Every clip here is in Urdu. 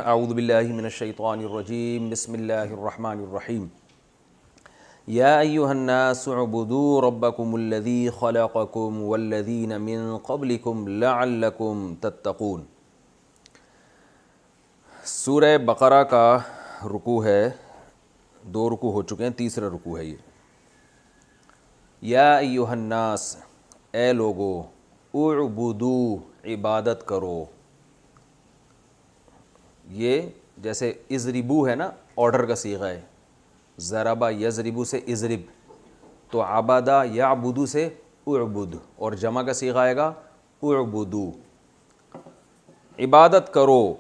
اعوذ باللہ من الشیطان الرجیم بسم اللہ الرحمن الرحیم یا ایہا الناس اعبدوا ربکم الذی خلقکم والذین من قبلکم لعلکم تتقون۔ سورہ بقرہ کا رکوع ہے، 2 رکوع ہو چکے ہیں، تیسرا رکوع ہے یہ۔ یا ایہا الناس، اے لوگو، اعبدوا، عبادت کرو۔ یہ جیسے اضربو ہے نا، آرڈر کا صیغہ ہے، ضربا یضربو سے اضرب، تو عبدا یعبدو سے اعبد، اور جمع کا صیغہ آئے گا اعبدو۔ عبادت کرو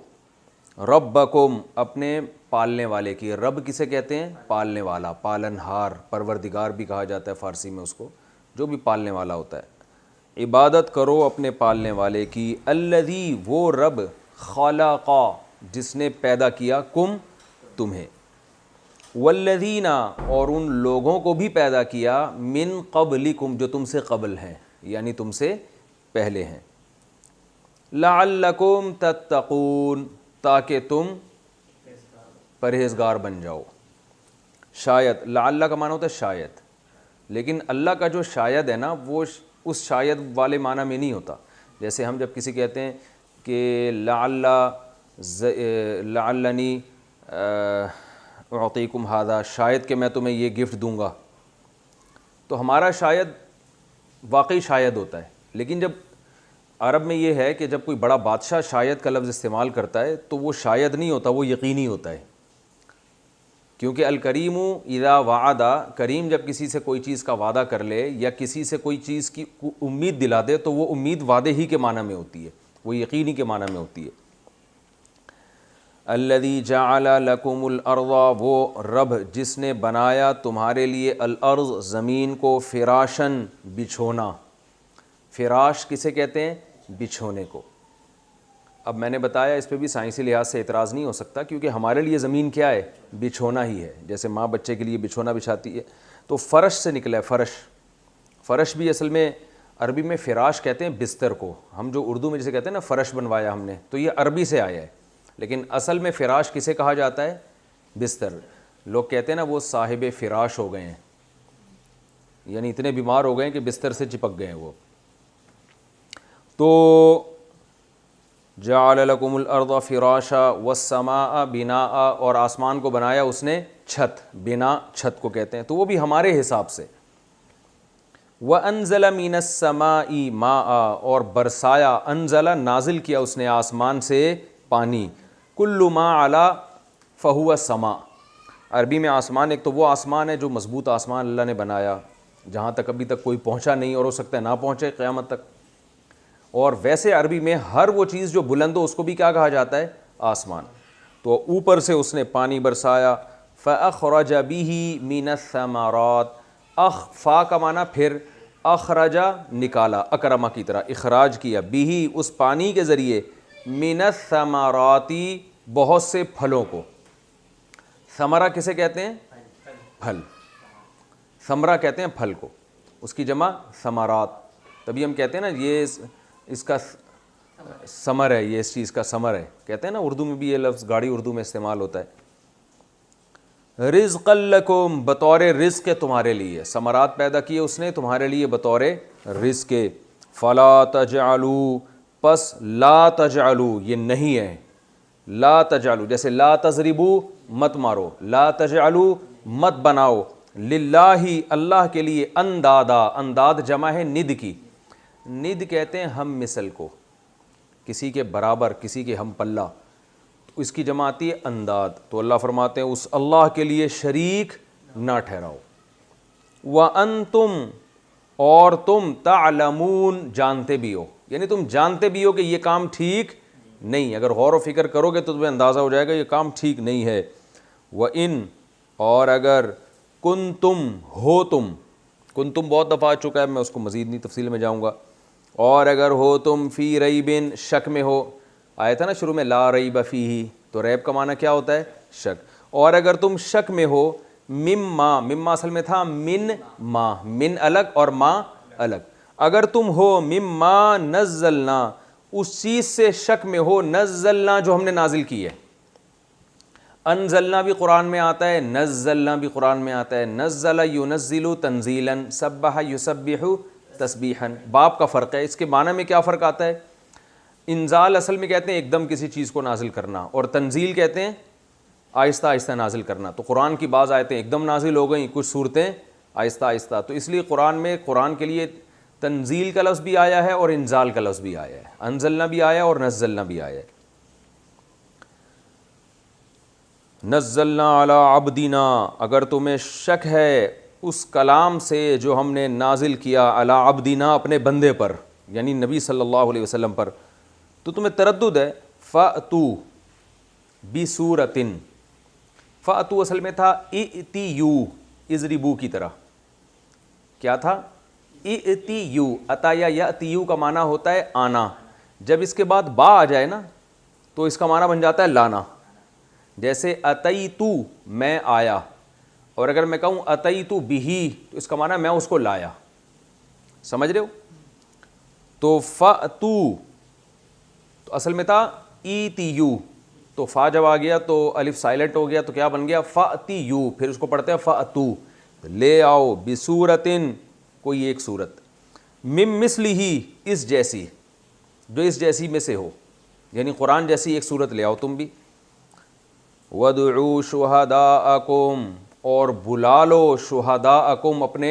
ربکم، اپنے پالنے والے کی۔ رب کسے کہتے ہیں؟ پالنے والا، پالنہار، پروردگار بھی کہا جاتا ہے فارسی میں اس کو، جو بھی پالنے والا ہوتا ہے۔ عبادت کرو اپنے پالنے والے کی، الذی، وہ رب، خلقا، جس نے پیدا کیا، کم، تمہیں، والذین، اور ان لوگوں کو بھی پیدا کیا، من قبلکم، جو تم سے قبل ہیں، یعنی تم سے پہلے ہیں، لعلکم تتقون، تاکہ تم پرہیزگار بن جاؤ۔ شاید، لعل کا معنی ہوتا ہے شاید، لیکن اللہ کا جو شاید ہے نا، وہ اس شاید والے معنی میں نہیں ہوتا۔ جیسے ہم جب کسی کہتے ہیں کہ لعلنی اعطیکم ھذا، شاید کہ میں تمہیں یہ گفٹ دوں گا، تو ہمارا شاید واقعی شاید ہوتا ہے، لیکن جب عرب میں یہ ہے کہ جب کوئی بڑا بادشاہ شاید کا لفظ استعمال کرتا ہے تو وہ شاید نہیں ہوتا، وہ یقینی ہوتا ہے، کیونکہ الکریم اذا وعد، کریم جب کسی سے کوئی چیز کا وعدہ کر لے یا کسی سے کوئی چیز کی امید دلا دے تو وہ امید وعدے ہی کے معنی میں ہوتی ہے، وہ یقینی کے معنی میں ہوتی ہے۔ الذی جعل لکم الارض، وہ رب جس نے بنایا تمہارے لیے الارض، زمین کو، فراشن، بچھونا۔ فراش کسے کہتے ہیں؟ بچھونے کو۔ اب میں نے بتایا اس پہ بھی سائنسی لحاظ سے اعتراض نہیں ہو سکتا، کیونکہ ہمارے لیے زمین کیا ہے؟ بچھونا ہی ہے، جیسے ماں بچے کے لیے بچھونا بچھاتی ہے، تو فرش سے نکلا ہے، فرش۔ فرش بھی اصل میں عربی میں فراش کہتے ہیں بستر کو، ہم جو اردو میں جسے کہتے ہیں نا فرش بنوایا ہم نے، تو یہ عربی سے آیا ہے، لیکن اصل میں فراش کسے کہا جاتا ہے؟ بستر۔ لوگ کہتے ہیں نا وہ صاحب فراش ہو گئے ہیں، یعنی اتنے بیمار ہو گئے ہیں کہ بستر سے چپک گئے ہیں وہ۔ تو جعل لکم الارض فراشا والسماء بناء، اور آسمان کو بنایا اس نے چھت، بنا چھت کو کہتے ہیں، تو وہ بھی ہمارے حساب سے۔ وَأَنزَلَ مِنَ السَّمَاءِ مَاءً، اور برسایا، انزل نازل کیا اس نے آسمان سے پانی، کل ما علا فہو السماء۔ عربی میں آسمان ایک تو وہ آسمان ہے جو مضبوط آسمان اللہ نے بنایا، جہاں تک ابھی تک کوئی پہنچا نہیں اور ہو سکتا ہے نہ پہنچے قیامت تک، اور ویسے عربی میں ہر وہ چیز جو بلند ہو اس کو بھی کیا کہا جاتا ہے؟ آسمان۔ تو اوپر سے اس نے پانی برسایا، فَأَخْرَجَ بِهِ مِنَ الثَّمَرَاتِ، فا کا معنی پھر اخرجا، نکالا، اکرما کی طرح اخراج کیا، بھی اس پانی کے ذریعے، من الثمرات، بہت سے پھلوں کو۔ ثمرہ کسے کہتے ہیں؟ پھل۔ ثمرہ کہتے ہیں پھل کو، اس کی جمع ثمرات، تبھی ہم کہتے ہیں نا یہ اس کا ثمر ہے، یہ اس چیز کا ثمر ہے، کہتے ہیں نا اردو میں بھی یہ لفظ گاڑی اردو میں استعمال ہوتا ہے۔ رزقا لکم، بطور رزق تمہارے لیے، ثمرات پیدا کیے اس نے تمہارے لیے بطور رزق۔ فلا تجعلوا، پس لا تجعلوا، یہ نہیں ہے، لا تجعلوا، جیسے لا تضربوا، مت مارو، لا تجعلوا، مت بناؤ، للہ، اللہ کے لیے، اندادا، انداد جمع ہے ند کی، ند کہتے ہیں ہم مثل کو، کسی کے برابر، کسی کے ہم پلہ، اس کی جمع آتی ہے انداد، تو اللہ فرماتے ہیں اس اللہ کے لیے شریک نہ ٹھہراؤ۔ وَأَنْتُمْ، اور تم، تعلمون، جانتے بھی ہو، یعنی تم جانتے بھی ہو کہ یہ کام ٹھیک نہیں، اگر غور و فکر کرو گے تو تمہیں اندازہ ہو جائے گا یہ کام ٹھیک نہیں ہے۔ وَإِن، اور اگر، کنتم، ہو تم، کنتم بہت دفعہ آ چکا ہے، میں اس کو مزید نہیں تفصیل میں جاؤں گا، اور اگر ہو تم، فی ریبن، شک میں ہو، آیا تھا نا شروع میں لا ریب فیہ، تو ریب کا معنی کیا ہوتا ہے؟ شک، اور اگر تم شک میں ہو، مما، مما اصل میں تھا من ما، من الگ اور ما الگ، اگر تم ہو مما نزلنا، اس چیز سے شک میں ہو، نزلنا جو ہم نے نازل کی ہے، انزلنا بھی قرآن میں آتا ہے, نزلنا بھی قرآن میں آتا ہے. نزل ینزل تنزیلا, سبح یسبح تسبیحا. باب کا فرق ہے. اس کے معنی میں کیا فرق آتا ہے؟ انزال اصل میں کہتے ہیں ایک دم کسی چیز کو نازل کرنا, اور تنزیل کہتے ہیں آہستہ آہستہ نازل کرنا. تو قرآن کی بعض آیتیں ایک دم نازل ہو گئیں, کچھ صورتیں آہستہ آہستہ. تو اس لیے قرآن میں قرآن کے لیے تنزیل کا لفظ بھی آیا ہے اور انزال کا لفظ بھی آیا ہے. انزلنا بھی آیا اور نزلنا بھی آیا ہے. نزلنا علی عبدنا, اگر تمہیں شک ہے اس کلام سے جو ہم نے نازل کیا, علی عبدنا اپنے بندے پر, یعنی نبی صلی اللہ علیہ وسلم پر, تو تمہیں تردد ہے. فَأْتُوا بِسُورَةٍ, فَأْتُوا اصل میں تھا اِئْتِیُو, اضربو کی طرح. کیا تھا؟ اِئْتِیُو. اتا یا یأتیو کا معنی ہوتا ہے آنا. جب اس کے بعد با آ جائے نا تو اس کا معنی بن جاتا ہے لانا. جیسے اتیتو میں آیا, اور اگر میں کہوں اتیتو بہی تو اس کا معنی میں اس کو لایا. سمجھ رہے ہو؟ تو فَأْتُوا تو اصل میں تھا ایتیو, تو فا جب آ گیا تو الف سائلنٹ ہو گیا تو کیا بن گیا؟ فَأْتِیُو. پھر اس کو پڑھتے ہیں فَأْتُوا, لے آؤ, بِسُورَةٍ کوئی ایک صورت, مِن مِثْلِهِ اس جیسی, جو اس جیسی میں سے ہو, یعنی قرآن جیسی ایک صورت لے آؤ تم بھی. وَادْعُوا شُهَدَاءَكُمْ اور بلا لو شہداءکم اپنے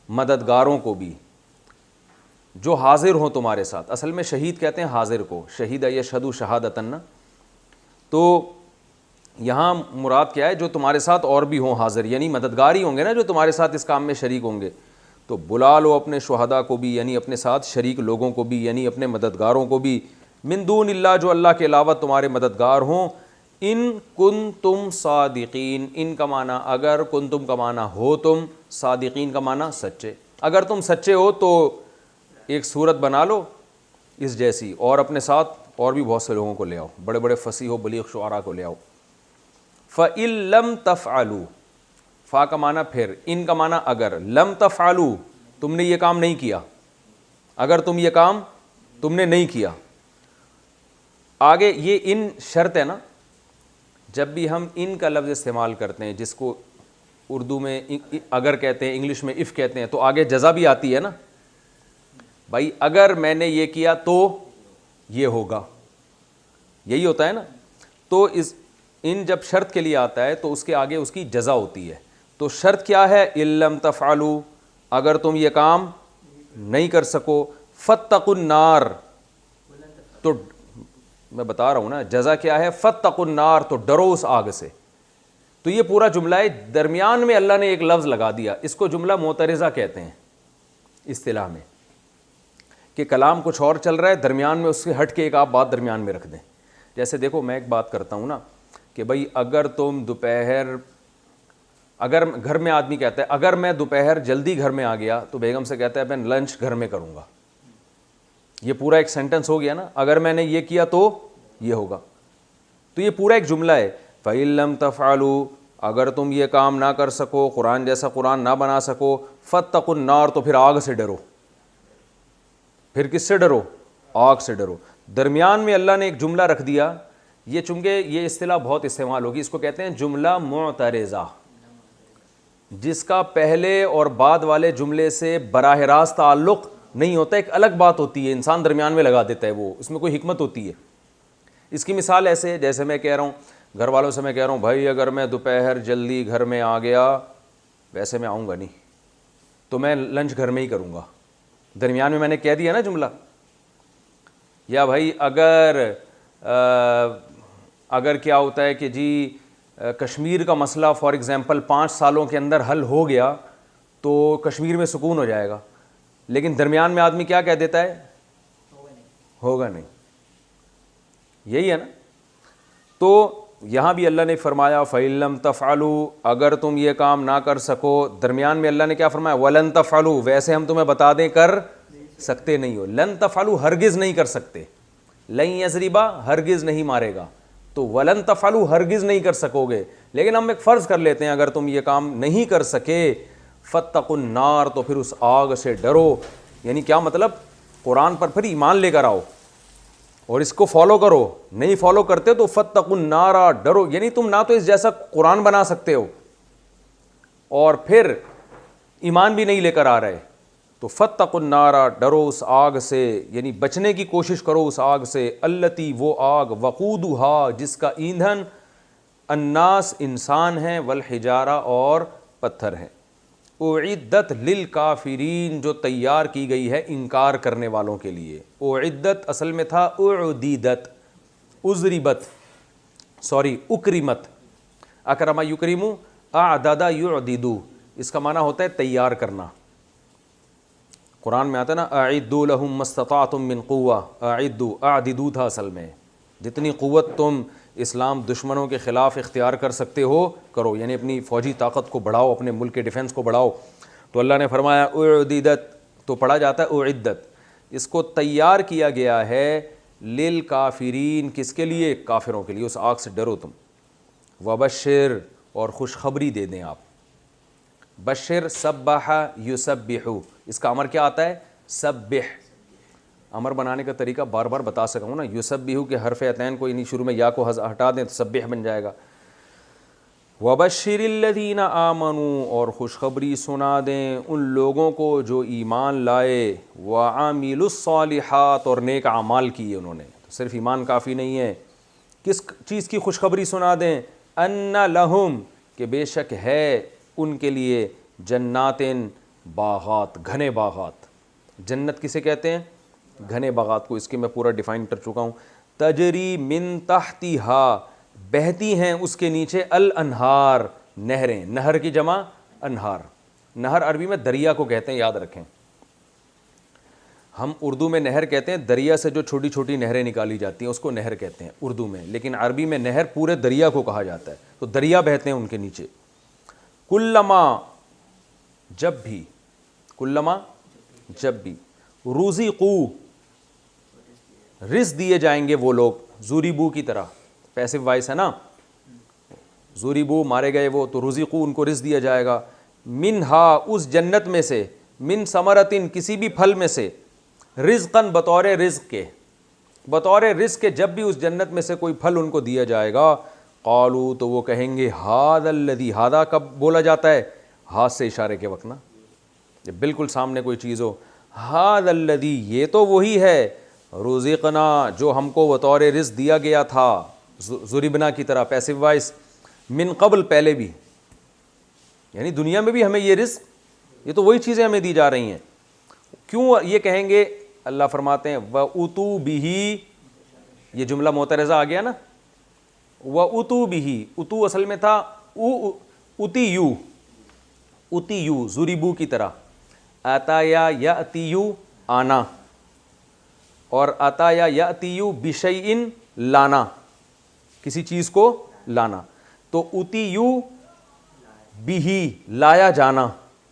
مددگاروں کو بھی جو حاضر ہوں تمہارے ساتھ. اصل میں شہید کہتے ہیں حاضر کو, شہید یشہد شہادتن. تو یہاں مراد کیا ہے؟ جو تمہارے ساتھ اور بھی ہوں حاضر, یعنی مددگار ہی ہوں گے نا جو تمہارے ساتھ اس کام میں شریک ہوں گے. تو بلا لو اپنے شہداء کو بھی, یعنی اپنے ساتھ شریک لوگوں کو بھی, یعنی اپنے مددگاروں کو بھی. من دون اللہ جو اللہ کے علاوہ تمہارے مددگار ہوں. ان کنتم صادقین, ان کا معنی اگر, کنتم کا معنی ہو تم, صادقین کا معنی سچے. اگر تم سچے ہو تو ایک صورت بنا لو اس جیسی, اور اپنے ساتھ اور بھی بہت سے لوگوں کو لے آؤ, بڑے بڑے فصیح و بلیغ شعراء کو لے آؤ. فَإِن لَمْ تَفْعَلُوا, فا کا معنی پھر, ان کا معنی اگر, لم تفعلوا تم نے یہ کام نہیں کیا, اگر تم یہ کام تم نے نہیں کیا. آگے یہ ان شرط ہے نا, جب بھی ہم ان کا لفظ استعمال کرتے ہیں جس کو اردو میں اگر کہتے ہیں, انگلش میں اف کہتے ہیں, تو آگے جزا بھی آتی ہے نا بھائی, اگر میں نے یہ کیا تو یہ ہوگا, یہی ہوتا ہے نا. تو اس ان جب شرط کے لیے آتا ہے تو اس کے آگے اس کی جزا ہوتی ہے. تو شرط کیا ہے؟ ان لم تفعلوا, اگر تم یہ کام نہیں کر سکو. فاتقوا النار, تو میں بتا رہا ہوں نا جزا کیا ہے, فاتقوا النار, تو ڈرو اس آگ سے. تو یہ پورا جملہ ہے, درمیان میں اللہ نے ایک لفظ لگا دیا, اس کو جملہ معترضہ کہتے ہیں اصطلاح میں, کہ کلام کچھ اور چل رہا ہے, درمیان میں اس سے ہٹ کے ایک آپ بات درمیان میں رکھ دیں. جیسے دیکھو میں ایک بات کرتا ہوں نا کہ بھائی اگر تم دوپہر, اگر گھر میں آدمی کہتا ہے اگر میں دوپہر جلدی گھر میں آ گیا تو بیگم سے کہتا ہے میں لنچ گھر میں کروں گا. یہ پورا ایک سینٹنس ہو گیا نا, اگر میں نے یہ کیا تو یہ ہوگا. تو یہ پورا ایک جملہ ہے. فَإِن لَمْ تَفْعَلُوا, اگر تم یہ کام نہ کر سکو, قرآن جیسا قرآن نہ بنا سکو, فَاتَّقُوا النَّارَ, تو پھر آگ سے ڈرو. پھر کس سے ڈرو؟ آگ سے ڈرو. درمیان میں اللہ نے ایک جملہ رکھ دیا. یہ چونکہ یہ اصطلاح بہت استعمال ہوگی, اس کو کہتے ہیں جملہ معترضہ, جس کا پہلے اور بعد والے جملے سے براہ راست تعلق نہیں ہوتا, ایک الگ بات ہوتی ہے, انسان درمیان میں لگا دیتا ہے, وہ اس میں کوئی حکمت ہوتی ہے. اس کی مثال ایسے, جیسے میں کہہ رہا ہوں گھر والوں سے, میں کہہ رہا ہوں بھائی اگر میں دوپہر جلدی گھر میں آ گیا, ویسے میں آؤں گا نہیں, تو میں لنچ گھر میں ہی کروں گا. درمیان میں نے کہہ دیا نا جملہ. یا بھائی اگر کیا ہوتا ہے کہ جی کشمیر کا مسئلہ فار ایگزامپل 5 سالوں کے اندر حل ہو گیا تو کشمیر میں سکون ہو جائے گا, لیکن درمیان میں آدمی کیا کہہ دیتا ہے؟ ہوگا نہیں. یہی ہے نا. تو یہاں بھی اللہ نے فرمایا فَإِن لَمْ تَفْعَلُوا, اگر تم یہ کام نہ کر سکو. درمیان میں اللہ نے کیا فرمایا؟ وَلَن تَفْعَلُوا, ویسے ہم تمہیں بتا دیں کر سکتے نہیں ہو. لن تفعلوا, ہرگز نہیں کر سکتے. لن یضربا, ہرگز نہیں مارے گا. تو ولن تفعلوا, ہرگز نہیں کر سکو گے. لیکن ہم ایک فرض کر لیتے ہیں اگر تم یہ کام نہیں کر سکے, فاتقوا النار, تو پھر اس آگ سے ڈرو. یعنی کیا مطلب؟ قرآن پر پھر ایمان لے کر آؤ, اور اس کو فالو کرو. نہیں فالو کرتے تو فاتقوا النار, ڈرو. یعنی تم نہ تو اس جیسا قرآن بنا سکتے ہو اور پھر ایمان بھی نہیں لے کر آ رہے, تو فاتقوا النار, ڈرو اس آگ سے, یعنی بچنے کی کوشش کرو اس آگ سے, التی, وہ آگ, وقودھا, جس کا ایندھن الناس, انسان ہیں, والحجارہ, اور پتھر ہیں, اعدت للکافرین, جو تیار کی گئی ہے انکار کرنے والوں کے لیے. اعدت اصل میں تھا اعدیدت, ازربت, اکرمت, اکرم یکرم, اعدد یعدد, اس کا معنی ہوتا ہے تیار کرنا. قرآن میں آتا ہے نا اعدوا لهم ما استطعتم من قوہ, اعدوا, اعددوا تھا اصل میں, جتنی قوت تم اسلام دشمنوں کے خلاف اختیار کر سکتے ہو کرو, یعنی اپنی فوجی طاقت کو بڑھاؤ, اپنے ملک کے ڈیفنس کو بڑھاؤ. تو اللہ نے فرمایا اعددت, تو پڑھا جاتا ہے اعدت, اس کو تیار کیا گیا ہے للکافرین, کس کے لیے؟ کافروں کے لیے. اس آگ سے ڈرو تم. وبشر, اور خوشخبری دے دیں آپ. بشر, سبح یسبح, اس کا امر کیا آتا ہے؟ سبح. امر بنانے کا طریقہ بار بار بتا سکا ہوں نا. یسبح کے حرف عتین کو یعنی شروع میں یا کو ہٹا دیں تو سبح بن جائے گا. وبشر الذین آمنوا, اور خوشخبری سنا دیں ان لوگوں کو جو ایمان لائے, وعاملوا الصالحات, اور نیک اعمال کیے انہوں نے. صرف ایمان کافی نہیں ہے, کس چیز کی خوشخبری سنا دیں؟ ان لہم, کہ بے شک ہے ان کے لیے, جنات, باغات, گھنے باغات. جنت کسے کہتے ہیں؟ گھنے باغات کو. اس کے میں پورا ڈیفائن کر چکا ہوں. تجری من تحتہا, بہتی ہیں اس کے نیچے, الانہار, نہریں. نہر کی جمع انہار. نہر عربی میں دریا کو کہتے ہیں, یاد رکھیں. ہم اردو میں نہر کہتے ہیں دریا سے جو چھوٹی چھوٹی نہریں نکالی جاتی ہیں اس کو نہر کہتے ہیں اردو میں, لیکن عربی میں نہر پورے دریا کو کہا جاتا ہے. تو دریا بہتے ہیں ان کے نیچے. کلما, جب بھی, کلما, جب بھی, رزقوا, رزق دیے جائیں گے وہ لوگ, زوریبو کی طرح, پیسو وائس ہے نا, زوریبو, مارے گئے وہ, تو رزقوا, ان کو رزق دیا جائے گا, منہا, اس جنت میں سے, من ثمرتن, کسی بھی پھل میں سے, رزقاً, بطور رزق کے, بطور رزق کے جب بھی اس جنت میں سے کوئی پھل ان کو دیا جائے گا, قالوا, تو وہ کہیں گے, ھذا الذی, ھذا کب بولا جاتا ہے؟ ہاتھ سے اشارے کے وقت نا, جب بالکل سامنے کوئی چیز ہو. ھذا الذی, یہ تو وہی ہے, رزقنا, جو ہم کو بطور رزق دیا گیا تھا, ضربنا کی طرح, پیسو وائس, من قبل, پہلے بھی, یعنی دنیا میں بھی ہمیں یہ رزق, یہ تو وہی چیزیں ہمیں دی جا رہی ہیں. کیوں یہ کہیں گے؟ اللہ فرماتے ہیں وَأُتُوا بِهِ, یہ جملہ معترضہ آ گیا نا. وَأُتُوا بِهِ, اتو اصل میں تھا اتیو, اتیو, ضربو کی طرح, آتایا یأتیو, آنا, اور آتایا یأتیو بشیء, لانا, کسی چیز کو لانا. تو اتیو بِهِ, لایا جانا,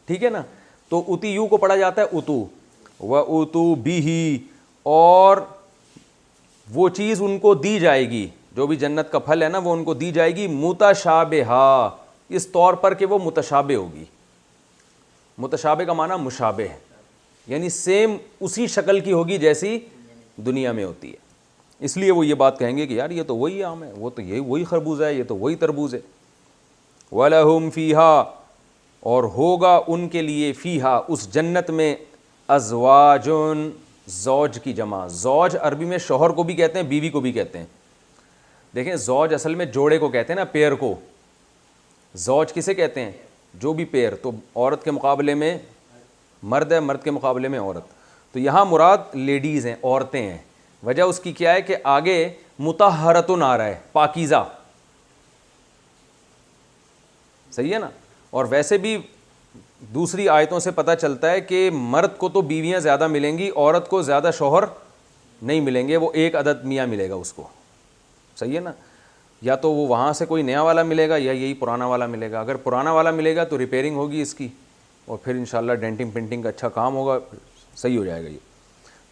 ٹھیک ہے نا. تو اتیو کو پڑھا جاتا ہے اتو. وَأُتُوا بِهِ, اور وہ چیز ان کو دی جائے گی, جو بھی جنت کا پھل ہے نا وہ ان کو دی جائے گی, متشابہا, اس طور پر کہ وہ متشابہ ہوگی. متشابہ کا معنی مشابہ, یعنی سیم اسی شکل کی ہوگی جیسی دنیا میں ہوتی ہے. اس لیے وہ یہ بات کہیں گے کہ یار یہ تو وہی آم ہے, وہ تو یہ وہی خربوزہ ہے, یہ تو وہی تربوز ہے. وَلَهُمْ فِيهَا, اور ہوگا ان کے لیے, فیہا, اس جنت میں, ازواجن, زوج کی جمع. زوج عربی میں شوہر کو بھی کہتے ہیں, بیوی کو بھی کہتے ہیں. دیکھیں زوج اصل میں جوڑے کو کہتے ہیں نا, پیئر کو. زوج کسے کہتے ہیں؟ جو بھی پیئر. تو عورت کے مقابلے میں مرد ہے, مرد کے مقابلے میں عورت. تو یہاں مراد لیڈیز ہیں, عورتیں ہیں. وجہ اس کی کیا ہے کہ آگے مطہرتن آ رہا ہے, پاکیزہ, صحیح ہے نا. اور ویسے بھی دوسری آیتوں سے پتہ چلتا ہے کہ مرد کو تو بیویاں زیادہ ملیں گی, عورت کو زیادہ شوہر نہیں ملیں گے, وہ ایک عدد میاں ملے گا اس کو, صحیح ہے نا. یا تو وہ وہاں سے کوئی نیا والا ملے گا یا یہی پرانا والا ملے گا. اگر پرانا والا ملے گا تو ریپیئرنگ ہوگی اس کی, اور پھر انشاءاللہ ڈینٹنگ پینٹنگ کا اچھا کام ہوگا, صحیح ہو جائے گا یہ.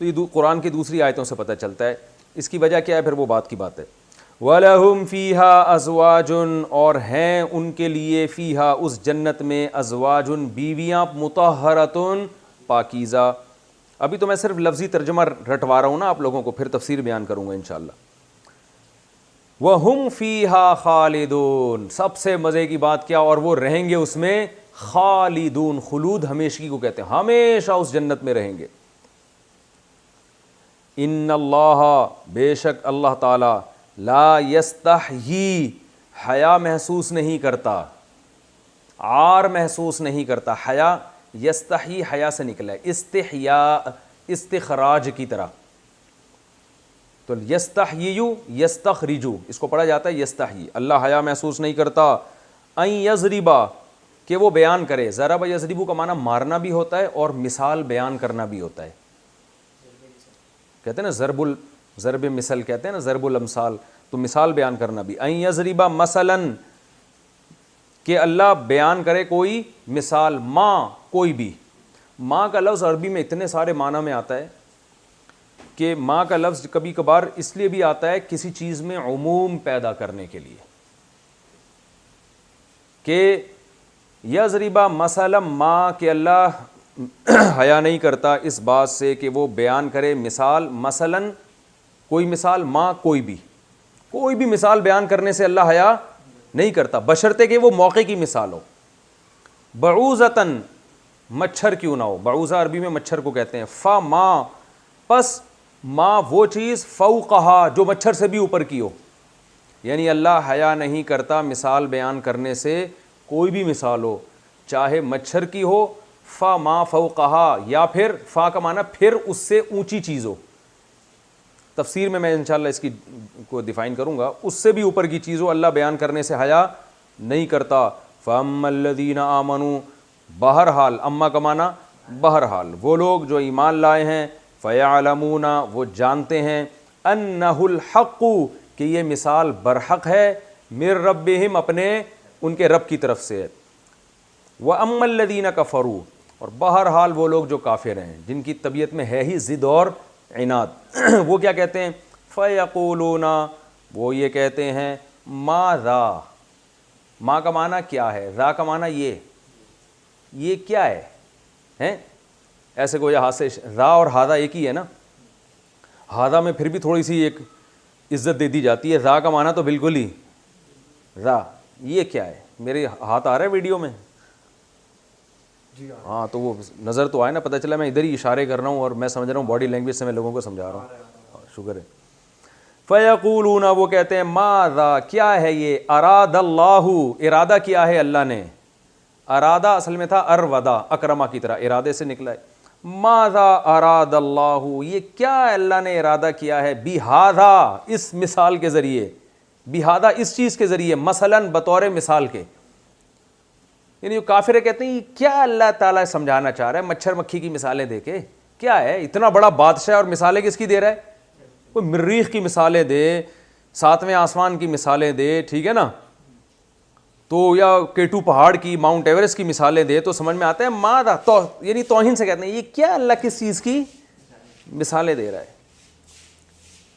تو یہ قرآن کی دوسری آیتوں سے پتہ چلتا ہے. اس کی وجہ کیا ہے؟ پھر وہ بات کی بات ہے. وَلَهُمْ فِيهَا أَزْوَاجٌ, اور ہیں ان کے لیے, فیہا, اس جنت میں, ازواجن, بیویاں, مطہرتن, پاکیزہ. ابھی تو میں صرف لفظی ترجمہ رٹوا رہا ہوں نا آپ لوگوں کو, پھر تفسیر بیان کروں گا انشاءاللہ. وَهُمْ فِيهَا خَالِدُونَ, سب سے مزے کی بات کیا, اور وہ رہیں گے اس میں خالدون, خلود ہمیشگی کو کہتے ہیں, ہمیشہ اس جنت میں رہیں گے. ان اللہ, بے شک اللہ تعالی, لا یستحیی, حیا محسوس نہیں کرتا, عار محسوس نہیں کرتا. حیا, یستحیی حیا سے نکلا ہے, استحیاء استخراج کی طرح. تو یستحیی یستخرجو, اس کو پڑھا جاتا ہے یستحیی. اللہ حیا محسوس نہیں کرتا. ان یضربا, کہ وہ بیان کرے. ضرب یضربو کا معنی مارنا بھی ہوتا ہے اور مثال بیان کرنا بھی ہوتا ہے. کہتے ہیں نا ضرب مثل کہتے ہیں نا, ضرب الامثال, تو مثال بیان کرنا بھی. ان یضربا مثلاً, کہ اللہ بیان کرے کوئی مثال. ماں, کوئی بھی. ماں کا لفظ عربی میں اتنے سارے معنی میں آتا ہے کہ ماں کا لفظ کبھی کبھار اس لیے بھی آتا ہے کسی چیز میں عموم پیدا کرنے کے لیے, کہ یضربا مثلا ماں, کہ اللہ حیا نہیں کرتا اس بات سے کہ وہ بیان کرے مثال. مثلاً کوئی مثال, ماں کوئی بھی مثال بیان کرنے سے اللہ حیا نہیں کرتا, بشرطے کہ وہ موقع کی مثال ہو. بعوضتاً, مچھر کیوں نہ ہو. بعوضہ عربی میں مچھر کو کہتے ہیں. فما, پس ماں وہ چیز, فوقہا, جو مچھر سے بھی اوپر کی ہو. یعنی اللہ حیا نہیں کرتا مثال بیان کرنے سے, کوئی بھی مثال ہو, چاہے مچھر کی ہو. فما فوقہا, یا پھر فا کا معنی پھر اس سے اونچی چیز ہو. تفسیر میں انشاءاللہ اس کی کو ڈیفائن کروں گا. اس سے بھی اوپر کی چیز ہو, اللہ بیان کرنے سے حیا نہیں کرتا. فَأَمَّا الَّذِينَ آمَنُوا, بہرحال, اما کا معنی بہرحال, وہ لوگ جو ایمان لائے ہیں. فَيَعْلَمُونَ, وہ جانتے ہیں. أَنَّهُ الْحَقُّ, کہ یہ مثال برحق ہے. مِن رَبِّهِمْ, اپنے ان کے رب کی طرف سے. وَأَمَّا الَّذِينَ كَفَرُوا, اور بہرحال وہ لوگ جو کافر ہیں, جن کی طبیعت میں ہے ہی ضد اور عناد, وہ کیا کہتے ہیں. فَيَقُولُونَ, وہ یہ کہتے ہیں. مَاذَا, ماں کا معنی کیا ہے, را کا معنی یہ کیا ہے. ایسے کوئی ہاتھ سے, را اور ہادہ ایک ہی ہے نا. ہادہ میں پھر بھی تھوڑی سی ایک عزت دے دی جاتی ہے, را کا معنی تو بالکل ہی را. یہ کیا ہے, میرے ہاتھ آ رہا ہے ویڈیو میں, ہاں تو وہ نظر تو آئے نا, پتہ چلا میں ادھر ہی اشارے کر رہا ہوں اور میں سمجھ رہا ہوں باڈی لینگویج سے میں لوگوں کو سمجھا رہا ہوں. شکر ہے. فَيَقُولُونَ, وہ کہتے ہیں. مَاذَا, کیا ہے یہ. اراد اللہ, ارادہ کیا ہے اللہ نے. ارادہ اصل میں تھا ارودا, اکرما کی طرح, ارادے سے نکلا ہے. ماذا اراد اللہ, یہ کیا اللہ نے ارادہ کیا ہے. بہذا, اس مثال کے ذریعے. بہذا, اس چیز کے ذریعے. مثلاً, بطور مثال کے. یعنی جو کافر کہتے ہیں کیا اللہ تعالیٰ سمجھانا چاہ رہا ہے مچھر مکھی کی مثالیں دے کے. کیا ہے, اتنا بڑا بادشاہ اور مثالیں کس کی دے رہا ہے. کوئی مریخ کی مثالیں دے, ساتویں آسمان کی مثالیں دے, ٹھیک ہے نا, تو یا کیٹو پہاڑ کی, ماؤنٹ ایوریسٹ کی مثالیں دے, تو سمجھ میں آتا ہے. ماذا, تو یعنی توہین سے کہتے ہیں یہ کیا اللہ کس چیز کی مثالیں دے رہا ہے.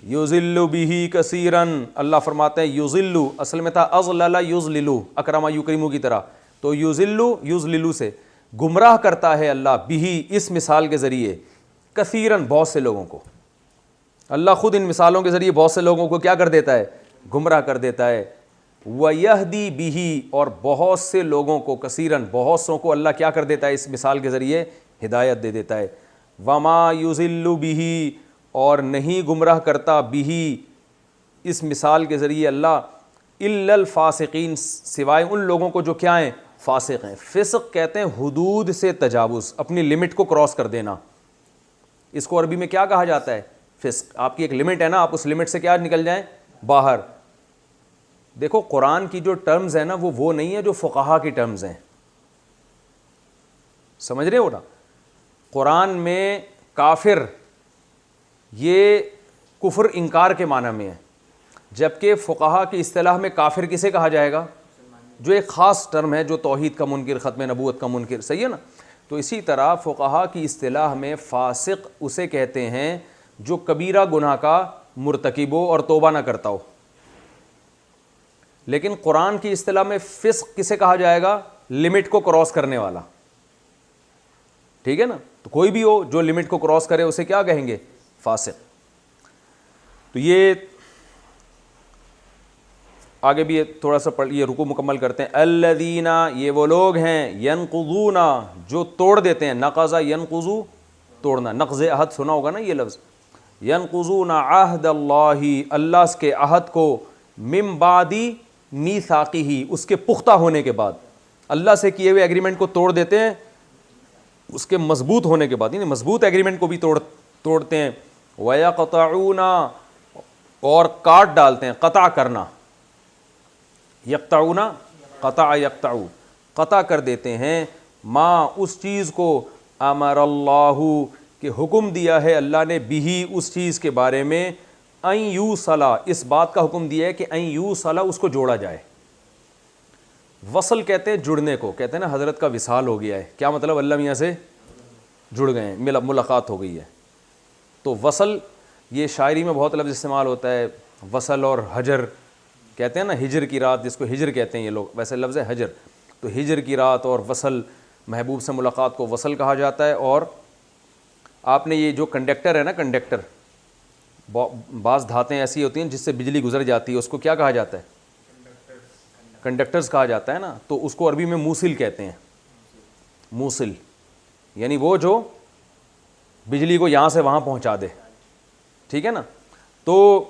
یضل بہ کثیرن, اللہ فرماتے ہیں یضل, اصل میں تھا اضلل یضلل, اکرم یکرم کی طرح. تو یضل یضلل سے گمراہ کرتا ہے اللہ, بہ, اس مثال کے ذریعے, کثیرن, بہت سے لوگوں کو. اللہ خود ان مثالوں کے ذریعے بہت سے لوگوں کو کیا کر دیتا ہے, گمراہ کر دیتا ہے. وَيَهْدِي بِهِ, اور بہت سے لوگوں کو, کثیرن, بہت سوں کو اللہ کیا کر دیتا ہے اس مثال کے ذریعے ہدایت دے دیتا ہے. وَمَا يُضِلُّ بِهِ, اور نہیں گمراہ کرتا, بِهِ, اس مثال کے ذریعے اللہ, إِلَّا الْفَاسِقِينَ, سوائے ان لوگوں کو جو کیا ہیں, فاسق ہیں. فسق کہتے ہیں حدود سے تجاوز, اپنی لمٹ کو کراس کر دینا. اس کو عربی میں کیا کہا جاتا ہے, فسق. آپ کی ایک لمٹ ہے نا, آپ اس لمٹ سے کیا نکل جائیں, باہر. دیکھو قرآن کی جو ٹرمز ہیں نا, وہ نہیں ہے جو فقہا کی ٹرمز ہیں, سمجھ رہے ہو نا. قرآن میں کافر یہ کفر انکار کے معنی میں ہے, جبکہ فقہا کی اصطلاح میں کافر کسے کہا جائے گا, جو ایک خاص ٹرم ہے, جو توحید کا منکر, ختم نبوت کا منکر, صحیح ہے نا. تو اسی طرح فقہا کی اصطلاح میں فاسق اسے کہتے ہیں جو کبیرہ گناہ کا مرتکب ہو اور توبہ نہ کرتا ہو. لیکن قرآن کی اصطلاح میں فسق کسے کہا جائے گا, لمٹ کو کراس کرنے والا, ٹھیک ہے نا. تو کوئی بھی ہو جو لمٹ کو کراس کرے اسے کیا کہیں گے؟ فاسق. تو یہ آگے بھی تھوڑا سا پڑھ یہ رکوع مکمل کرتے ہیں. الذین یہ وہ لوگ ہیں ینقضون جو توڑ دیتے ہیں. نقض ینقضو توڑنا, نقض عہد سنا ہوگا نا یہ لفظ. ینقضون عہد اللہ اللہ کے عہد کو من بعد میثاقہ اس کے پختہ ہونے کے بعد. اللہ سے کیے ہوئے ایگریمنٹ کو توڑ دیتے ہیں اس کے مضبوط ہونے کے بعد, یعنی مضبوط ایگریمنٹ کو بھی توڑتے ہیں. وَيَقْطَعُونَ اور کاٹ ڈالتے ہیں, قطع کرنا. یقطعون قطع یقطعو قطع کر دیتے ہیں. ما اس چیز کو امر اللہ کہ حکم دیا ہے اللہ نے بھی اس چیز کے بارے میں. ان یوصلا اس بات کا حکم دیا ہے کہ ان یوصلا اس کو جوڑا جائے. وصل کہتے ہیں جڑنے کو, کہتے ہیں نا حضرت کا وصال ہو گیا ہے. کیا مطلب؟ اللہ میاں سے جڑ گئے ہیں, ملاقات ہو گئی ہے. تو وصل یہ شاعری میں بہت لفظ استعمال ہوتا ہے. وصل اور حجر کہتے ہیں نا, ہجر کی رات جس کو ہجر کہتے ہیں یہ لوگ, ویسے لفظ ہے حجر. تو ہجر کی رات اور وصل, محبوب سے ملاقات کو وصل کہا جاتا ہے. اور آپ نے یہ جو کنڈکٹر ہے نا, کنڈکٹر, بعض دھاتیں ایسی ہوتی ہیں جس سے بجلی گزر جاتی ہے, اس کو کیا کہا جاتا ہے؟ کنڈکٹرز کہا جاتا ہے نا. تو اس کو عربی میں موصل کہتے ہیں. موصل یعنی وہ جو بجلی کو یہاں سے وہاں پہنچا دے, ٹھیک ہے نا. تو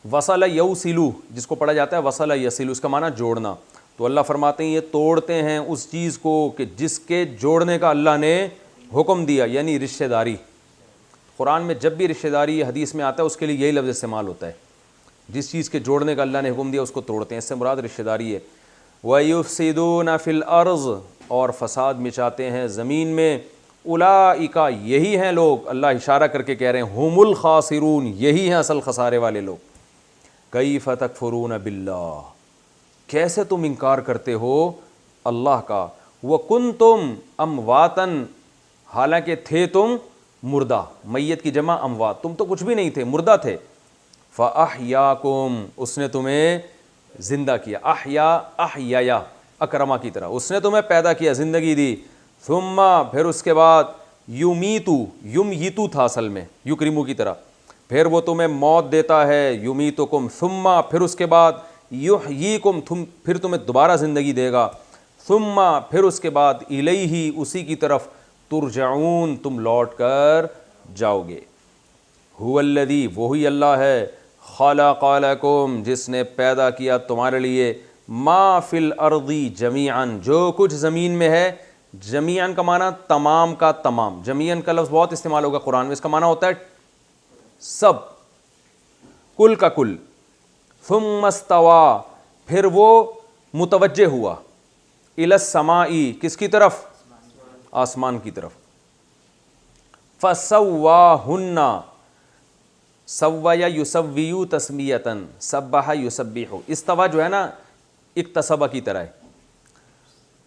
وصل یوصلو جس کو پڑھا جاتا ہے وصل یصلو, اس کا معنی جوڑنا. تو اللہ فرماتے ہیں یہ توڑتے ہیں اس چیز کو کہ جس کے جوڑنے کا اللہ نے حکم دیا, یعنی رشتہ داری. قرآن میں جب بھی رشتہ داری حدیث میں آتا ہے اس کے لیے یہی لفظ استعمال ہوتا ہے. جس چیز کے جوڑنے کا اللہ نے حکم دیا اس کو توڑتے ہیں, اس سے مراد رشتہ داری ہے. وَيُفْسِدُونَ فِي الْأَرْضِ اور فساد مچاتے ہیں زمین میں. اولئک یہی ہیں لوگ, اللہ اشارہ کر کے کہہ رہے ہیں, ہم الخاسرون یہی ہیں اصل خسارے والے لوگ. کیف تکفرون باللہ کیسے تم انکار کرتے ہو اللہ کا. وکنتم امواتا حالانکہ تھے تم مردہ, میت کی جمع اموات, تم تو کچھ بھی نہیں تھے, مردہ تھے. فاحیاکم اس نے تمہیں زندہ کیا. احیا اکرما کی طرح, اس نے تمہیں پیدا کیا, زندگی دی. ثم پھر اس کے بعد یمیتو تھا اصل میں, یکرمو کی طرح, پھر وہ تمہیں موت دیتا ہے. یمیتکم ثم پھر اس کے بعد یحییکم پھر تمہیں دوبارہ زندگی دے گا. ثم پھر اس کے بعد الیہ اسی کی طرف ترجعون تم لوٹ کر جاؤ گے. هو الذی وہی اللہ ہے, خلق لکم جس نے پیدا کیا تمہارے لیے, ما فی الارض جمیعا جو کچھ زمین میں ہے. جمیعاً کا معنی تمام کا تمام, جمیعاً کا لفظ بہت استعمال ہوگا قرآن میں, اس کا معنی ہوتا ہے سب, کل کا کل. ثم استوى پھر وہ متوجہ ہوا, الی السماء کس کی طرف؟ آسمان کی طرف. فسواہن سویا یسویو تسمیتاً سبح یسبح, استوا جو ہے نا اکتسبہ کی طرح ہے.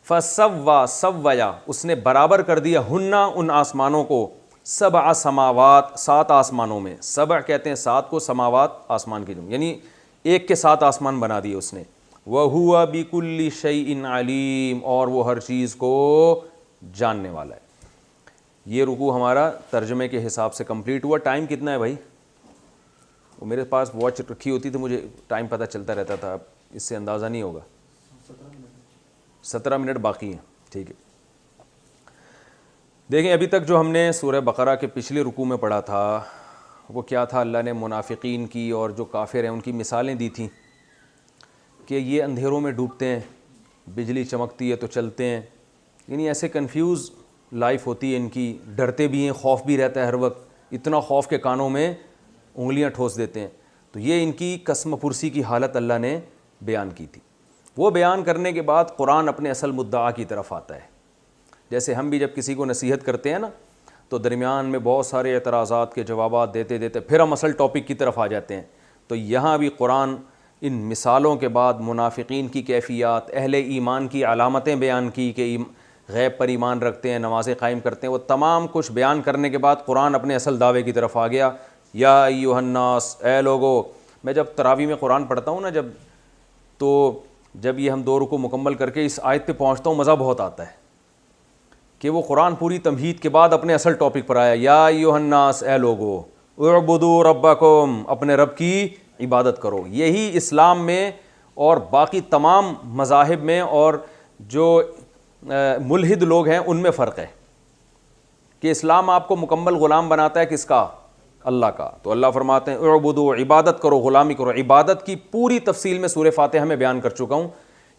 فسوا سویا اس نے برابر کر دیا, ہننا ان آسمانوں کو, سبع سماوات سات آسمانوں میں. سبع کہتے ہیں سات کو, سماوات آسمان کی جمع, یعنی ایک کے ساتھ آسمان بنا دیے اس نے. وَهُوَ بِكُلِّ شَيْءٍ عَلِيمٌ اور وہ ہر چیز کو جاننے والا ہے. یہ رکوع ہمارا ترجمے کے حساب سے کمپلیٹ ہوا. ٹائم کتنا ہے بھائی؟ وہ میرے پاس واچ رکھی ہوتی تو مجھے ٹائم پتہ چلتا رہتا تھا, اس سے اندازہ نہیں ہوگا. 17 منٹ باقی ہیں, ٹھیک ہے. دیکھیں ابھی تک جو ہم نے سورہ بقرہ کے پچھلے رکوع میں پڑھا تھا وہ کیا تھا؟ اللہ نے منافقین کی اور جو کافر ہیں ان کی مثالیں دی تھیں کہ یہ اندھیروں میں ڈوبتے ہیں, بجلی چمکتی ہے تو چلتے ہیں, یعنی ایسے کنفیوز لائف ہوتی ہے ان کی, ڈرتے بھی ہیں, خوف بھی رہتا ہے ہر وقت, اتنا خوف کے کانوں میں انگلیاں ٹھوس دیتے ہیں. تو یہ ان کی قسم پرسی کی حالت اللہ نے بیان کی تھی. وہ بیان کرنے کے بعد قرآن اپنے اصل مدعا کی طرف آتا ہے. جیسے ہم بھی جب کسی کو نصیحت کرتے ہیں نا تو درمیان میں بہت سارے اعتراضات کے جوابات دیتے دیتے پھر ہم اصل ٹاپک کی طرف آ جاتے ہیں. تو یہاں بھی قرآن ان مثالوں کے بعد منافقین کی کیفیات, اہل ایمان کی علامتیں بیان کی کہ غیب پر ایمان رکھتے ہیں, نمازیں قائم کرتے ہیں, وہ تمام کچھ بیان کرنے کے بعد قرآن اپنے اصل دعوے کی طرف آ گیا. یا ایھا الناس اے لوگو. میں جب تراویح میں قرآن پڑھتا ہوں نا جب یہ ہم 2 رکوع مکمل کر کے اس آیت پہ پہنچتا ہوں مزہ بہت آتا ہے کہ وہ قرآن پوری تمہید کے بعد اپنے اصل ٹاپک پر آیا، یا ایھا الناس، اے لوگو، اعبدوا ربکم، اپنے رب کی عبادت کرو۔ یہی اسلام میں اور باقی تمام مذاہب میں اور جو ملحد لوگ ہیں ان میں فرق ہے کہ اسلام آپ کو مکمل غلام بناتا ہے کس کا؟ اللہ کا۔ تو اللہ فرماتے ہیں اعبدوا، عبادت کرو، غلامی کرو۔ عبادت کی پوری تفصیل میں سورہ فاتحہ میں بیان کر چکا ہوں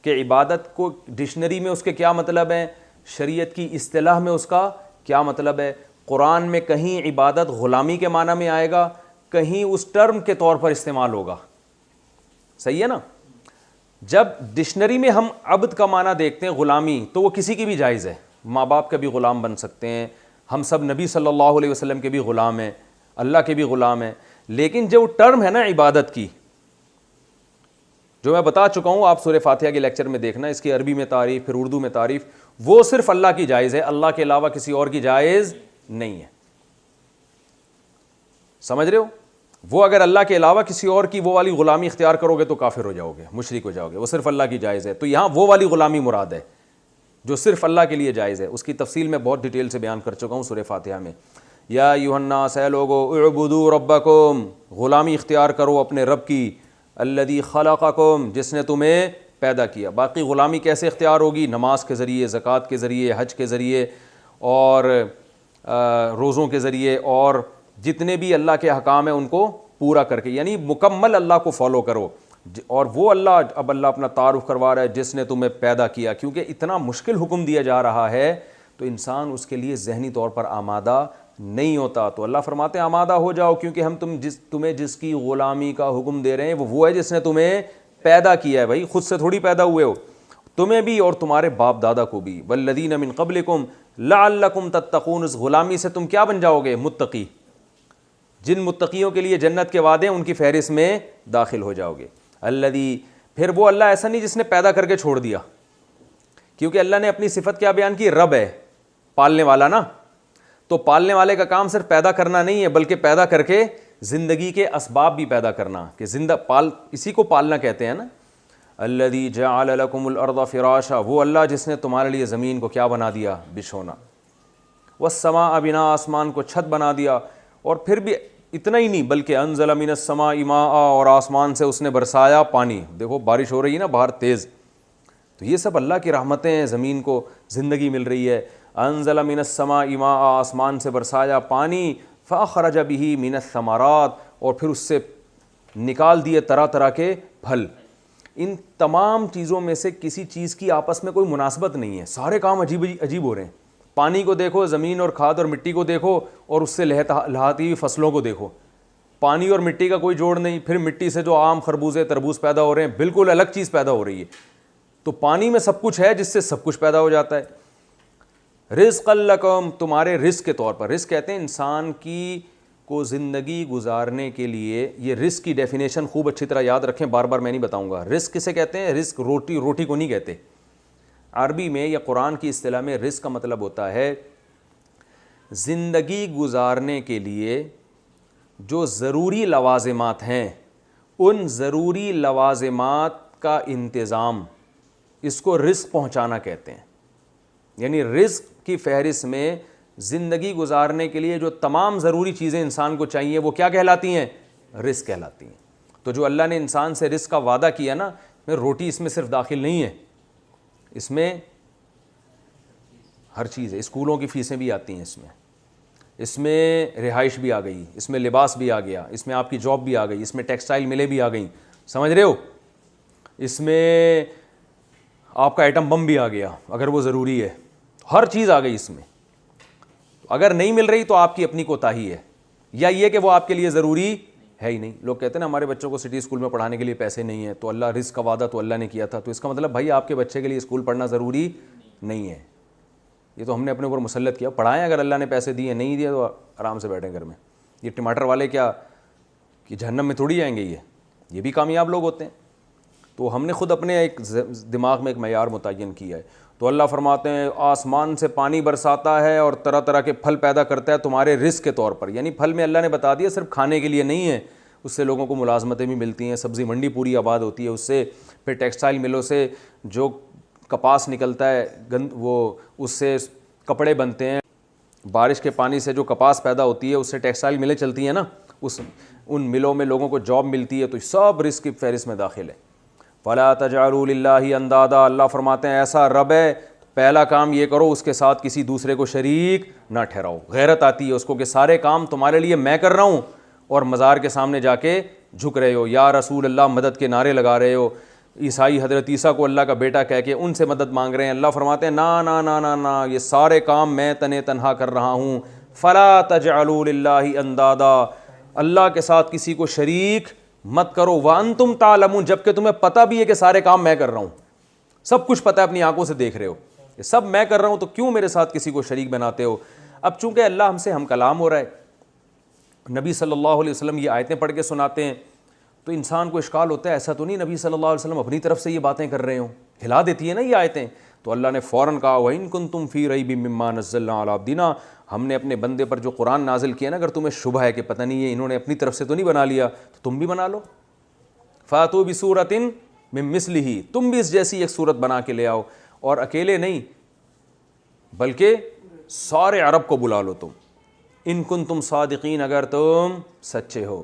کہ عبادت کو ڈکشنری میں اس کے کیا مطلب ہیں، شریعت کی اصطلاح میں اس کا کیا مطلب ہے۔ قرآن میں کہیں عبادت غلامی کے معنی میں آئے گا، کہیں اس ٹرم کے طور پر استعمال ہوگا، صحیح ہے نا۔ جب ڈکشنری میں ہم عبد کا معنی دیکھتے ہیں غلامی، تو وہ کسی کی بھی جائز ہے، ماں باپ کا بھی غلام بن سکتے ہیں، ہم سب نبی صلی اللہ علیہ وسلم کے بھی غلام ہیں، اللہ کے بھی غلام ہیں۔ لیکن جو ٹرم ہے نا عبادت کی، جو میں بتا چکا ہوں، آپ سورہ فاتحہ کے لیکچر میں دیکھنا، اس کی عربی میں تعریف، پھر اردو میں تعریف، وہ صرف اللہ کی جائز ہے، اللہ کے علاوہ کسی اور کی جائز نہیں ہے، سمجھ رہے ہو۔ وہ اگر اللہ کے علاوہ کسی اور کی وہ والی غلامی اختیار کرو گے تو کافر ہو جاؤ گے، مشرک ہو جاؤ گے، وہ صرف اللہ کی جائز ہے۔ تو یہاں وہ والی غلامی مراد ہے جو صرف اللہ کے لیے جائز ہے، اس کی تفصیل میں بہت ڈیٹیل سے بیان کر چکا ہوں سورہ فاتحہ میں۔ یا ایھا الناس، اے لوگو، اعبدوا ربکم، غلامی اختیار کرو اپنے رب کی، الذی خلقکم، جس نے تمہیں پیدا کیا۔ باقی غلامی کیسے اختیار ہوگی؟ نماز کے ذریعے، زکوٰۃ کے ذریعے، حج کے ذریعے، اور روزوں کے ذریعے، اور جتنے بھی اللہ کے احکام ہیں ان کو پورا کر کے، یعنی مکمل اللہ کو فالو کرو۔ اور وہ اللہ، اب اللہ اپنا تعارف کروا رہا ہے، جس نے تمہیں پیدا کیا، کیونکہ اتنا مشکل حکم دیا جا رہا ہے تو انسان اس کے لیے ذہنی طور پر آمادہ نہیں ہوتا۔ تو اللہ فرماتے ہیں آمادہ ہو جاؤ، کیونکہ ہم تمہیں جس کی غلامی کا حکم دے رہے ہیں وہ ہے جس نے تمہیں پیدا کیا ہے۔ بھائی خود سے تھوڑی پیدا ہوئے ہو، تمہیں بھی اور تمہارے باپ دادا کو بھی۔ والذین من قبلکم لعلکم تتقون، اس غلامی سے تم کیا بن جاؤ گے؟ متقی۔ جن متقیوں کے لیے جنت کے وعدے ہیں ان کی فہرست میں داخل ہو جاؤ گے۔ الذی، پھر وہ اللہ ایسا نہیں جس نے پیدا کر کے چھوڑ دیا، کیونکہ اللہ نے اپنی صفت کیا بیان کی؟ رب ہے، پالنے والا نا۔ تو پالنے والے کا کام صرف پیدا کرنا نہیں ہے، بلکہ پیدا کر کے زندگی کے اسباب بھی پیدا کرنا، کہ اسی کو پالنا کہتے ہیں نا۔ الذی جعل لکم الارض فراشا، وہ اللہ جس نے تمہارے لیے زمین کو کیا بنا دیا؟ بچھونا۔ والسماء بناء، آسمان کو چھت بنا دیا۔ اور پھر بھی اتنا ہی نہیں، بلکہ انزل من السماء ماء، اور آسمان سے اس نے برسایا پانی۔ دیکھو بارش ہو رہی ہے نا باہر تیز، تو یہ سب اللہ کی رحمتیں ہیں، زمین کو زندگی مل رہی ہے۔ انزل من السماء ماء، آسمان سے برسایا پانی، فاخرج به من الثمرات، اور پھر اس سے نکال دیے طرح طرح کے پھل۔ ان تمام چیزوں میں سے کسی چیز کی آپس میں کوئی مناسبت نہیں ہے، سارے کام عجیب ہو رہے ہیں۔ پانی کو دیکھو، زمین اور کھاد اور مٹی کو دیکھو، اور اس سے لہاتی ہوئی فصلوں کو دیکھو، پانی اور مٹی کا کوئی جوڑ نہیں۔ پھر مٹی سے جو آم، خربوزے، تربوز پیدا ہو رہے ہیں، بالکل الگ چیز پیدا ہو رہی ہے۔ تو پانی میں سب کچھ ہے جس سے سب کچھ پیدا ہو جاتا ہے۔ رزقا لکم، تمہارے رزق کے طور پر۔ رزق کہتے ہیں انسان کی کو زندگی گزارنے کے لیے، یہ رزق کی ڈیفینیشن خوب اچھی طرح یاد رکھیں، بار بار میں نہیں بتاؤں گا۔ رزق کسے کہتے ہیں؟ رزق روٹی کو نہیں کہتے۔ عربی میں یا قرآن کی اصطلاح میں رزق کا مطلب ہوتا ہے زندگی گزارنے کے لیے جو ضروری لوازمات ہیں، ان ضروری لوازمات کا انتظام، اس کو رزق پہنچانا کہتے ہیں۔ یعنی رزق کی فہرست میں زندگی گزارنے کے لیے جو تمام ضروری چیزیں انسان کو چاہیے وہ کیا کہلاتی ہیں؟ رزق کہلاتی ہیں۔ تو جو اللہ نے انسان سے رزق کا وعدہ کیا نا، روٹی اس میں صرف داخل نہیں ہے، اس میں ہر چیز ہے۔ اسکولوں کی فیسیں بھی آتی ہیں اس میں رہائش بھی آ گئی، اس میں لباس بھی آ گیا، اس میں آپ کی جاب بھی آ گئی، اس میں ٹیکسٹائل ملیں بھی آ گئیں، سمجھ رہے ہو؟ اس میں آپ کا ایٹم بم بھی آ گیا اگر وہ ضروری ہے، ہر چیز آ گئی اس میں۔ اگر نہیں مل رہی تو آپ کی اپنی کوتاہی ہے، یا یہ کہ وہ آپ کے لیے ضروری ہے ہی نہیں۔ لوگ کہتے ہیں نا ہمارے بچوں کو سٹی اسکول میں پڑھانے کے لیے پیسے نہیں ہیں، تو اللہ رزق کا وعدہ تو اللہ نے کیا تھا، تو اس کا مطلب بھائی آپ کے بچے کے لیے اسکول پڑھنا ضروری نہیں ہے، یہ تو ہم نے اپنے اوپر مسلط کیا۔ پڑھائیں اگر اللہ نے پیسے دیے، نہیں دیے تو آرام سے بیٹھیں گھر میں۔ یہ ٹماٹر والے کیا کہ جہنم میں تھوڑی جائیں گے، یہ بھی کامیاب لوگ ہوتے ہیں۔ تو ہم نے خود اپنے ایک دماغ میں ایک معیار متعین کیا ہے۔ تو اللہ فرماتے ہیں آسمان سے پانی برساتا ہے اور طرح طرح کے پھل پیدا کرتا ہے تمہارے رزق کے طور پر۔ یعنی پھل میں اللہ نے بتا دیا صرف کھانے کے لیے نہیں ہے، اس سے لوگوں کو ملازمتیں بھی ملتی ہیں، سبزی منڈی پوری آباد ہوتی ہے اس سے، پھر ٹیکسٹائل ملوں سے جو کپاس نکلتا ہے وہ اس سے کپڑے بنتے ہیں، بارش کے پانی سے جو کپاس پیدا ہوتی ہے اس سے ٹیکسٹائل ملیں چلتی ہیں نا، ان ملوں میں لوگوں کو جاب ملتی ہے، تو سب رزق کی فہرست میں داخل ہے۔ فَلَا تَجْعَلُوا لِلَّهِ اندادا، اللہ فرماتے ہیں ایسا رب ہے، پہلا کام یہ کرو اس کے ساتھ کسی دوسرے کو شریک نہ ٹھہراؤ۔ غیرت آتی ہے اس کو کہ سارے کام تمہارے لیے میں کر رہا ہوں اور مزار کے سامنے جا کے جھک رہے ہو، یا رسول اللہ مدد کے نعرے لگا رہے ہو، عیسائی حضرت عیسیٰ کو اللہ کا بیٹا کہہ کے ان سے مدد مانگ رہے ہیں۔ اللہ فرماتے ہیں نا نا نا نا نا، یہ سارے کام میں تنہا کر رہا ہوں۔ فَلَا تَجْعَلُوا لِلَّهِ اندادا، اللہ کے ساتھ کسی کو شریک مت کرو، وَأَنْتُمْ تَعْلَمُونَ، جبکہ تمہیں پتہ بھی ہے کہ سارے کام میں کر رہا ہوں، سب کچھ پتہ ہے، اپنی آنکھوں سے دیکھ رہے ہو، یہ سب میں کر رہا ہوں، تو کیوں میرے ساتھ کسی کو شریک بناتے ہو؟ اب چونکہ اللہ ہم سے ہم کلام ہو رہا ہے، نبی صلی اللہ علیہ وسلم یہ آیتیں پڑھ کے سناتے ہیں، تو انسان کو اشکال ہوتا ہے ایسا تو نہیں نبی صلی اللہ علیہ وسلم اپنی طرف سے یہ باتیں کر رہے ہوں، ہلا دیتی ہے نا یہ آیتیں۔ تو اللہ نے فوراً کہا وَإِن كُنتُمْ فِي رَيْبٍ مِّمَّا نَزَّلْنَا عَلَىٰ عَبْدِنَا، ہم نے اپنے بندے پر جو قرآن نازل کیا نا، اگر تمہیں شبہ ہے کہ پتہ نہیں یہ انہوں نے اپنی طرف سے تو نہیں بنا لیا، تو تم بھی بنا لو، فَأْتُوا بِسُورَةٍ مِّن مِّثْلِهِ، تم بھی اس جیسی ایک صورت بنا کے لے آؤ، اور اکیلے نہیں بلکہ سارے عرب کو بلا لو تم، ان کنتم صادقین، اگر تم سچے ہو۔